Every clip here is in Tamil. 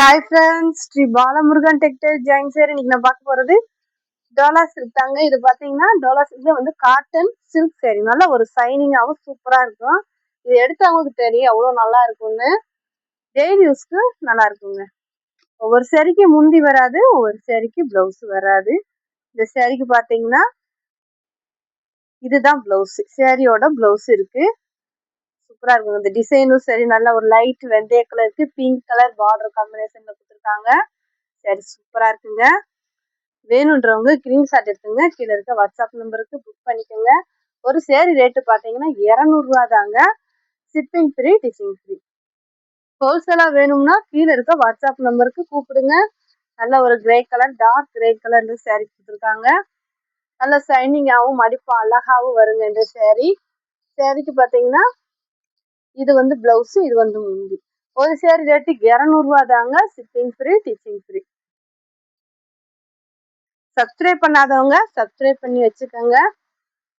Hi friends, Sri Balamurugan textile join சேர். இன்னைக்கு நான் பார்க்க போகிறது டோலா சில்க் தாங்க. இது பார்த்தீங்கன்னா டோலா சில்க்ல வந்து காட்டன் சில்க் சேரீ. நல்ல ஒரு சைனிங்காகவும் சூப்பராக இருக்கும். இது எடுத்தவங்களுக்கு தெரியும் எவ்வளோ நல்லா இருக்கும்னு. டெய்லி யூஸ்க்கு நல்லா இருக்குங்க. ஒவ்வொரு சேரீக்கு முந்தி வராது, ஒவ்வொரு சேரீக்கு ப்ளவுஸ் வராது. இந்த சேரீக்கு பார்த்தீங்கன்னா இதுதான் ப்ளவுஸ். சேரீயோட ப்ளவுஸ் இருக்கு. சூப்பரா இருக்கும். இந்த டிசைனும் சரி, நல்ல ஒரு லைட் வெந்தய கலருக்கு பிங்க் கலர் பார்டர் காம்பினேஷன்ல கொடுத்துருக்காங்க. சரி, சூப்பரா இருக்குங்க. வேணுன்றவங்க ஸ்கிரீன்ஷாட் எடுத்துங்க. கீழே இருக்க வாட்ஸ்அப் நம்பருக்கு புக் பண்ணிக்கோங்க. ஒரு சேரீ ரேட்டு பார்த்தீங்கன்னா 200 ரூபா தாங்க. Shipping free, stitching free. ஹோல்சேலா வேணும்னா கீழே இருக்க வாட்ஸ்அப் நம்பருக்கு கூப்பிடுங்க. நல்ல ஒரு கிரே கலர், டார்க் கிரே கலர்ல சேரீ கொடுத்துருக்காங்க. நல்ல சைனிங்காகவும் மடிப்பு அழகாகவும் வருங்க இந்த சேரீ. சேரீக்கு பார்த்தீங்கன்னா இது வந்து பிளவுஸ், இது வந்து முந்தி. ஒரு சேரீ ரேட்டு 200 ரூபா தாங்க. Shipping free, stitching free. Subscribe பண்ணாதவங்க சப்ஸ்கிரைப் பண்ணி வச்சுக்கோங்க.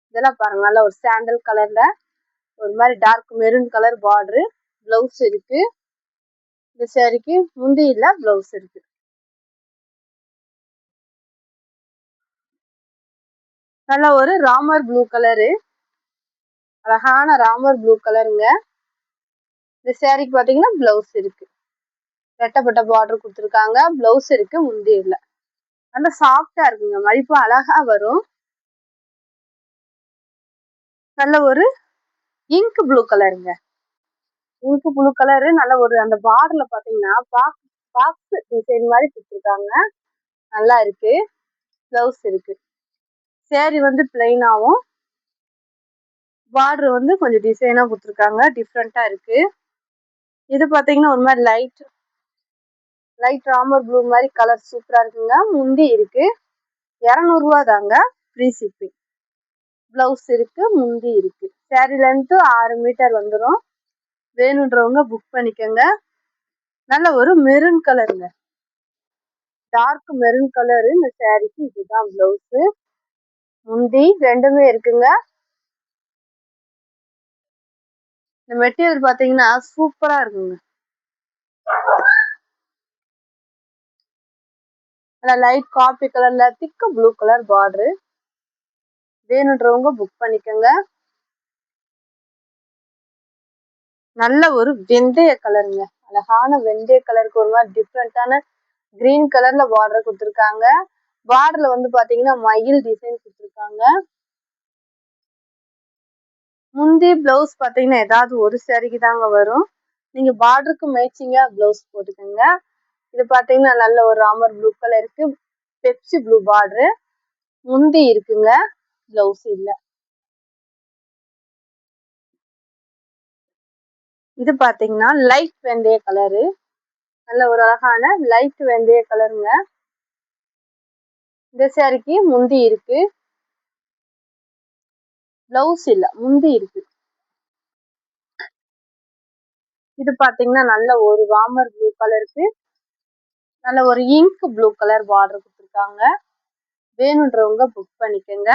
இதெல்லாம் பாருங்க, நல்ல ஒரு சாண்டல் கலர்ல ஒரு மாதிரி dark maroon colour border. Blouse இருக்கு. இந்த சேரீக்கு முந்தி இல்ல, பிளவுஸ் இருக்கு. நல்ல ஒரு ராமர் ப்ளூ கலரு, அழகான ராமர் ப்ளூ கலருங்க. இந்த சேரீக்கு பாத்தீங்கன்னா பிளவுஸ் இருக்கு. ரெட்டப்பட்ட பார்டர் கொடுத்துருக்காங்க. பிளவுஸ் இருக்கு, முந்தி இல்ல. நல்ல சாஃப்டா இருக்குங்க, மடிப்பு அழகா வரும். நல்ல ஒரு இங்க் ப்ளூ கலருங்க. Ink blue colour. நல்ல ஒரு அந்த பார்டர்ல பாத்தீங்கன்னா பாக்ஸ் டிசைன் மாதிரி கொடுத்துருக்காங்க. நல்லா இருக்கு. பிளவுஸ் இருக்கு. சேரீ வந்து பிளைனாவும் பார்டர் வந்து கொஞ்சம் டிசைனா கொடுத்துருக்காங்க. டிஃப்ரெண்டா இருக்கு. இது பாத்தீங்கன்னா ஒரு மாதிரி லைட் ராமர் ப்ளூ மாதிரி கலர் சூப்பரா இருக்குங்க. முந்தி இருக்கு. 200 ரூபா தாங்க. Free shipping. பிளவுஸ் இருக்கு, முந்தி இருக்கு. சேரீ லென்த் 6 மீட்டர் வந்துடும். வேணுன்றவங்க புக் பண்ணிக்கோங்க. நல்ல ஒரு மெரூன் கலருங்க, டார்க் மெரூன் கலரு. இந்த சேரீக்கு இதுதான் பிளவுஸ், முந்தி ரெண்டுமே இருக்குங்க. இந்த மெட்டீரியல் பாத்தீங்கன்னா சூப்பரா இருக்குங்க. லைட் காபி கலர்ல திக்கு ப்ளூ கலர் பார்டரு. வேணுன்றவங்க புக் பண்ணிக்கோங்க. நல்ல ஒரு வெந்தய கலருங்க, அழகான வெந்தய கலருக்கு ஒரு மாதிரி டிஃப்ரெண்டான கிரீன் கலர்ல பார்டர் கொடுத்துருக்காங்க. பார்டர்ல வந்து பாத்தீங்கன்னா மயில் டிசைன் கொடுத்துருக்காங்க. முந்தி பிளவுஸ் பாத்தீங்கன்னா ஏதாவது ஒரு சேரீக்கு தாங்க வரும். நீங்க பார்டருக்கு மேட்சிங்கா பிளவுஸ் போட்டுக்கோங்க. இது பாத்தீங்கன்னா நல்ல ஒரு ராமர் ப்ளூ கலருக்கு பெப்சி ப்ளூ பார்டரு. முந்தி இருக்குங்க, பிளவுஸ் இல்ல. இது பாத்தீங்கன்னா லைட் வெந்தய கலரு. நல்ல ஒரு அழகான லைட் வெந்தய கலருங்க. இந்த சேரீக்கு முந்தி இருக்கு, பிளவுஸ் இல்ல, முந்தி இருக்கு. இது பாத்தீங்கன்னா நல்ல ஒரு ராமர் ப்ளூ கலருக்கு நல்ல ஒரு இங்க் ப்ளூ கலர் பார்டர் கொடுத்துருக்காங்க. வேணுன்றவங்க புக் பண்ணிக்கோங்க.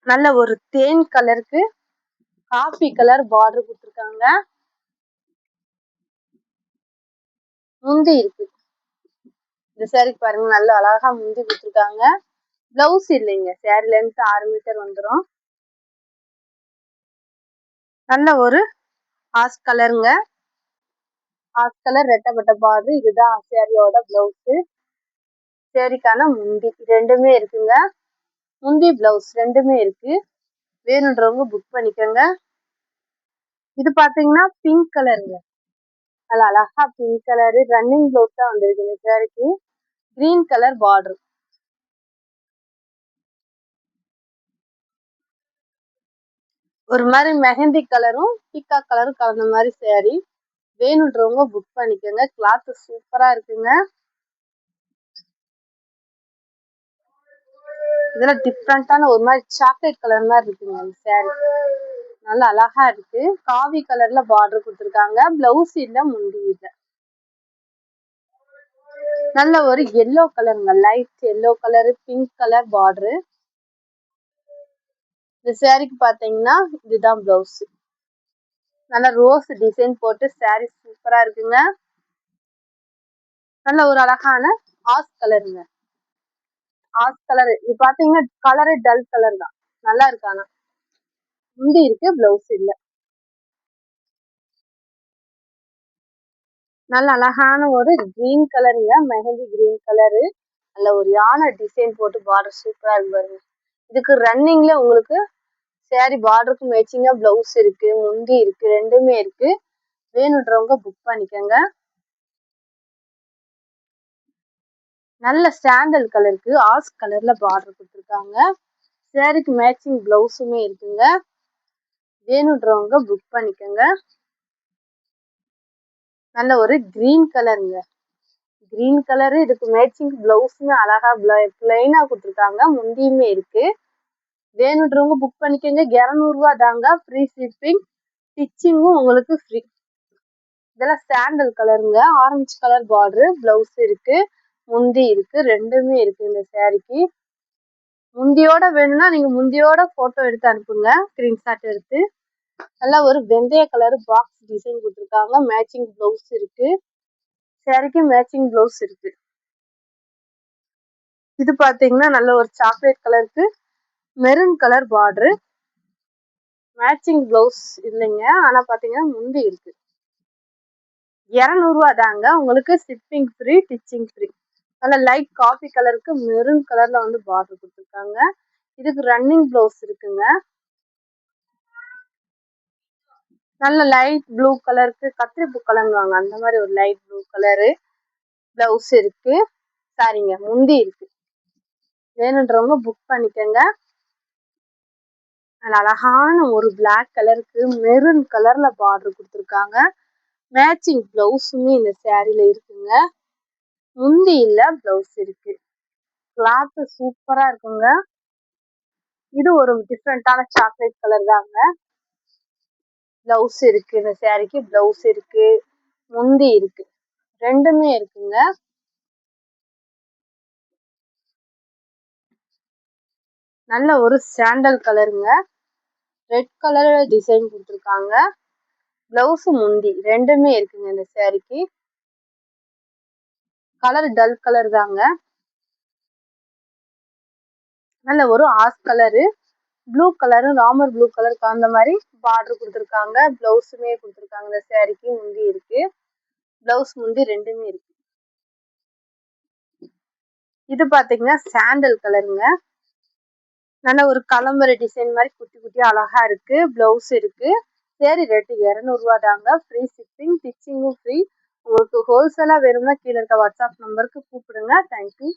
நல்ல ஒரு தேன் கலருக்கு காஃபி கலர் பார்டர் கொடுத்துருக்காங்க. முந்தி இருக்கு. இந்த சேரீக்கு பாருங்க, நல்ல அழகா முந்தி கொடுத்துருக்காங்க. பிளவுஸ் இல்லைங்க. சேரீ லென்த் 6 மீட்டர் வந்துடும். நல்ல ஒரு ஆஷ் கலருங்க, ஆஷ் கலர் ரெட்டப்பட்ட பார்டர். இதுதான் சேரீயோட பிளவுஸ். சேரீக்கான முந்தி ரெண்டுமே இருக்குங்க. முந்தி பிளவுஸ் ரெண்டுமே இருக்கு. வேணுன்றவங்க புக் பண்ணிக்கோங்க. இது பாத்தீங்கன்னா பிங்க் கலருங்க, நல்ல அழகா பிங்க் கலரு ரன்னிங் பிளவுஸ் தான் வந்திருக்கு இந்த சேரீக்கு. Green colour border. ஒரு மாதிரி மெஹந்தி கலரும் பீக்கா கலரும் கலந்த மாதிரி சேரீ. வேணுன்றவங்க புக் பண்ணிக்கோங்க. கிளாத் சூப்பரா இருக்குங்க. இதெல்லாம் டிஃப்ரெண்டான ஒரு மாதிரி சாக்லேட் கலர் மாதிரி இருக்குங்க இந்த சேரீ. நல்லா அழகா இருக்கு. காவி கலர்ல பார்டர் கொடுத்துருக்காங்க. பிளவுஸ் இல்ல, முந்தி இல்ல. நல்ல ஒரு எல்லோ கலருங்க, light yellow colour pink colour border. இந்த சேரீக்கு பாத்தீங்கன்னா இதுதான் பிளவுஸ். நல்ல ரோஸ் டிசைன் போட்டு saree சூப்பரா இருக்குங்க. நல்ல ஒரு அழகான ஆஸ் கலருங்க. ஆஸ் கலர் இது பாத்தீங்கன்னா கலரே டல் கலர் தான். நல்லா இருக்கு. ஆனா முந்தி இருக்கு, பிளவுஸ் இல்ல. நல்ல அழகான ஒரு கிரீன் கலருங்க, மெஹந்தி கிரீன் கலரு. நல்ல ஒரு யானை டிசைன் போட்டு பார்டர் சூப்பரா இருக்கு பாருங்க. இதுக்கு ரன்னிங்ல உங்களுக்கு saree பார்டருக்கு மேட்சிங்கா பிளவுஸ் இருக்கு, முந்தி இருக்கு, ரெண்டுமே இருக்கு. வேணுன்றவங்க புக் பண்ணிக்கோங்க. நல்ல சாண்டல் கலருக்கு ஆஸ் கலர்ல பார்டர் கொடுத்துருக்காங்க. சாரிக்கு மேட்சிங் பிளவுஸுமே இருக்குங்க. வேணுன்றவங்க புக் பண்ணிக்கோங்க. நல்ல ஒரு கிரீன் கலருங்க. கிரீன் கலரு இதுக்கு மேட்சிங் பிளவுஸுமே அழகா பிளைனா கொடுத்துருக்காங்க. முந்தியுமே இருக்கு. வேணுன்றவங்க புக் பண்ணிக்கோங்க. 200 தாங்க. ஃப்ரீ ஷிப்பிங், ஸ்டிச்சிங்கும் உங்களுக்கு ஃப்ரீ. இதெல்லாம் சாண்டல் கலருங்க. ஆரஞ்சு கலர் பார்டரு, பிளவுஸ் இருக்கு, முந்தி இருக்கு, ரெண்டுமே இருக்கு இந்த சாரிக்கு. முந்தியோட வேணும்னா நீங்க முந்தியோட போட்டோ எடுத்து அனுப்புங்க, ஸ்கிரீன்ஷாட் எடுத்து. நல்லா ஒரு வெந்தய கலர் பாக்ஸ் டிசைன் கொடுத்துருக்காங்க. மேட்சிங் பிளவுஸ் இருக்கு, சாரிக்கு மேட்சிங் பிளவுஸ் இருக்கு. இது பாத்தீங்கன்னா நல்ல ஒரு சாக்லேட் கலருக்கு maroon colour border, matching blouse இல்லைங்க. ஆனா பாத்தீங்கன்னா முந்தி இருக்கு. 200 தாங்க. உங்களுக்கு ஷிப்பிங் ஃப்ரீ, ஸ்டிச்சிங் ஃப்ரீ. நல்ல லைட் காஃபி கலருக்கு மெரூன் கலர்ல வந்து பார்டர் கொடுத்துருக்காங்க. இதுக்கு ரன்னிங் பிளவுஸ் இருக்குங்க. நல்ல லைட் ப்ளூ கலருக்கு கத்திரி பூ கலருவாங்க, அந்த மாதிரி ஒரு லைட் ப்ளூ கலரு பிளவுஸ் இருக்கு. சாரிங்க, முந்தி இருக்கு. வேணுன்றவங்க புக் பண்ணிக்கோங்க. நல்ல அழகான ஒரு பிளாக் கலருக்கு மெரூன் கலர்ல பார்டர் கொடுத்துருக்காங்க. மேட்சிங் பிளவுஸுமே இந்த சாரியில இருக்குங்க. முந்தி இல்ல, பிளவுஸ் இருக்கு. கிளாத் சூப்பரா இருக்குங்க. இது ஒரு டிஃப்ரெண்டான சாக்லேட் கலர் தாங்க. பிளவுஸ் இருக்கு, இந்த சாரிக்கு பிளவுஸ் இருக்கு, முந்தி இருக்கு, ரெண்டுமே இருக்குங்க. நல்ல ஒரு சாண்டல் கலருங்க. ரெட் கலர் டிசைன் கொடுத்துருக்காங்க. பிளவுஸ் முந்தி ரெண்டுமே இருக்குங்க இந்த சாரிக்கு. கலர் டல் கலர் தாங்க. நல்ல ஒரு as colour, blue colour, Ramar blue colour அந்த மாதிரி பார்டர் கொடுத்துருக்காங்க. பிளவுஸுமே கொடுத்துருக்காங்க. இந்த சாரிக்கு முந்தி இருக்கு, பிளவுஸ் முந்தி ரெண்டுமே இருக்கு. இது பாத்தீங்கன்னா சாண்டல் கலருங்க. நல்ல ஒரு கலம்பரை டிசைன் மாதிரி குட்டி குட்டியா அழகா இருக்கு. பிளவுஸ் இருக்கு. சரி, ரேட்டு 200 தாங்க. ஃப்ரீ ஷிப்பிங், ஸ்டிச்சிங்கும் ஃப்ரீ. உங்களுக்கு ஹோல்சேலா வேணும்னா கீழே இருக்க வாட்ஸ்அப் நம்பருக்கு கூப்பிடுங்க. தேங்க்யூ.